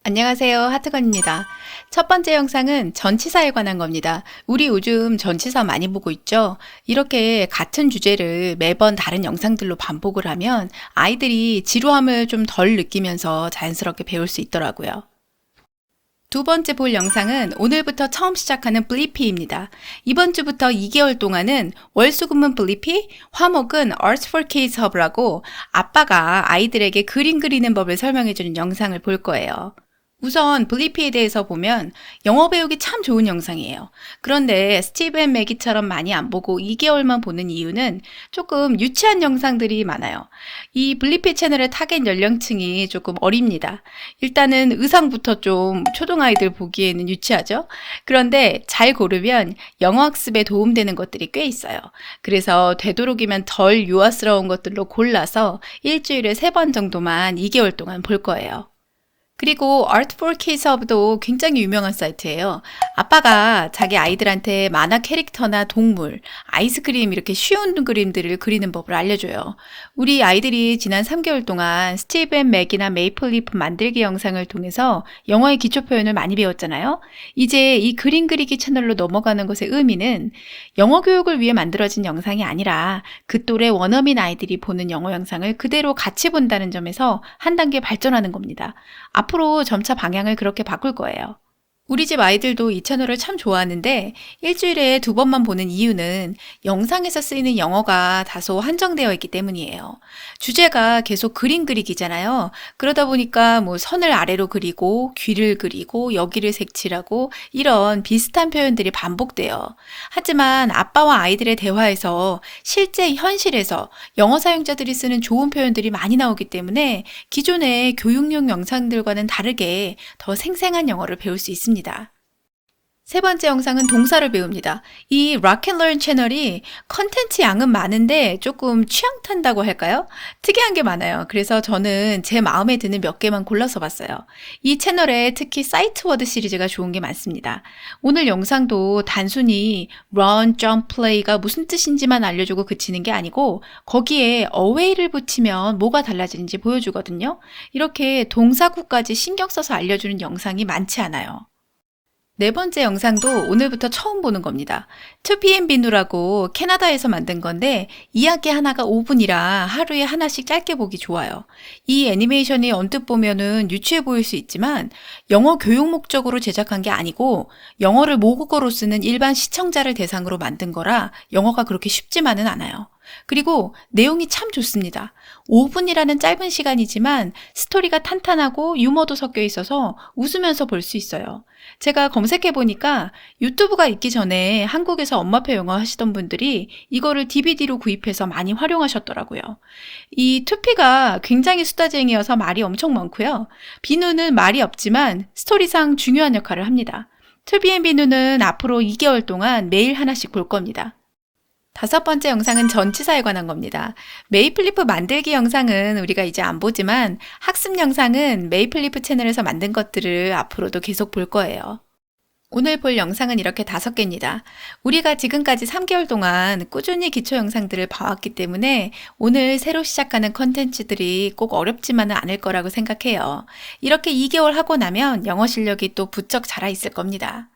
안녕하세요. 하트건입니다. 첫 번째 영상은 전치사에 관한 겁니다. 우리 요즘 전치사 많이 보고 있죠? 이렇게 같은 주제를 매번 다른 영상들로 반복을 하면 아이들이 지루함을 좀 덜 느끼면서 자연스럽게 배울 수 있더라고요. 두 번째 볼 영상은 오늘부터 처음 시작하는 블리피입니다. 이번 주부터 2개월 동안은 월수금은 블리피, 화목은 Arts for Kids Hub라고 아빠가 아이들에게 그림 그리는 법을 설명해주는 영상을 볼 거예요. 우선 블리피에 대해서 보면 영어 배우기 참 좋은 영상이에요. 그런데 스티브 앤 매기처럼 많이 안 보고 2개월만 보는 이유는 조금 유치한 영상들이 많아요. 이 블리피 채널의 타겟 연령층이 조금 어립니다. 일단은 의상부터 좀 초등아이들 보기에는 유치하죠. 그런데 잘 고르면 영어 학습에 도움되는 것들이 꽤 있어요. 그래서 되도록이면 덜 유아스러운 것들로 골라서 일주일에 3번 정도만 2개월 동안 볼 거예요. 그리고 Art for Kids Hub도 굉장히 유명한 사이트예요. 아빠가 자기 아이들한테 만화 캐릭터나 동물, 아이스크림 이렇게 쉬운 그림들을 그리는 법을 알려줘요. 우리 아이들이 지난 3개월 동안 스티브 앤 맥이나 메이플 리프 만들기 영상을 통해서 영어의 기초 표현을 많이 배웠잖아요. 이제 이 그림 그리기 채널로 넘어가는 것의 의미는 영어 교육을 위해 만들어진 영상이 아니라 그 또래 원어민 아이들이 보는 영어 영상을 그대로 같이 본다는 점에서 한 단계 발전하는 겁니다. 앞으로 점차 방향을 그렇게 바꿀 거예요. 우리 집 아이들도 이 채널을 참 좋아하는데 일주일에 2번만 보는 이유는 영상에서 쓰이는 영어가 다소 한정되어 있기 때문이에요. 주제가 계속 그림 그리기잖아요. 그러다 보니까 뭐 선을 아래로 그리고 귀를 그리고 여기를 색칠하고 이런 비슷한 표현들이 반복돼요. 하지만 아빠와 아이들의 대화에서 실제 현실에서 영어 사용자들이 쓰는 좋은 표현들이 많이 나오기 때문에 기존의 교육용 영상들과는 다르게 더 생생한 영어를 배울 수 있습니다. 세 번째 영상은 동사를 배웁니다. 이 Rock and Learn 채널이 컨텐츠 양은 많은데 조금 취향 탄다고 할까요? 특이한 게 많아요. 그래서 저는 제 마음에 드는 몇 개만 골라서 봤어요. 이 채널에 특히 사이트 워드 시리즈가 좋은 게 많습니다. 오늘 영상도 단순히 run, jump, play가 무슨 뜻인지만 알려주고 그치는 게 아니고 거기에 away를 붙이면 뭐가 달라지는지 보여주거든요. 이렇게 동사구까지 신경 써서 알려주는 영상이 많지 않아요. 네 번째 영상도 오늘부터 처음 보는 겁니다. 2PM 비누라고 캐나다에서 만든 건데 이야기 하나가 5분이라 하루에 하나씩 짧게 보기 좋아요. 이 애니메이션이 언뜻 보면은 유치해 보일 수 있지만 영어 교육 목적으로 제작한 게 아니고 영어를 모국어로 쓰는 일반 시청자를 대상으로 만든 거라 영어가 그렇게 쉽지만은 않아요. 그리고 내용이 참 좋습니다. 5분이라는 짧은 시간이지만 스토리가 탄탄하고 유머도 섞여 있어서 웃으면서 볼 수 있어요. 제가 검색해 보니까 유튜브가 있기 전에 한국에서 엄마표 영어 하시던 분들이 이거를 DVD로 구입해서 많이 활용하셨더라고요. 이 2P가 굉장히 수다쟁이여서 말이 엄청 많고요. 비누는 말이 없지만 스토리상 중요한 역할을 합니다. 2PM 비누는 앞으로 2개월 동안 매일 하나씩 볼 겁니다. 다섯 번째 영상은 전치사에 관한 겁니다. 메이플리프 만들기 영상은 우리가 이제 안 보지만 학습 영상은 메이플리프 채널에서 만든 것들을 앞으로도 계속 볼 거예요. 오늘 볼 영상은 이렇게 5개입니다. 우리가 지금까지 3개월 동안 꾸준히 기초 영상들을 봐왔기 때문에 오늘 새로 시작하는 컨텐츠들이 꼭 어렵지만은 않을 거라고 생각해요. 이렇게 2개월 하고 나면 영어 실력이 또 부쩍 자라 있을 겁니다.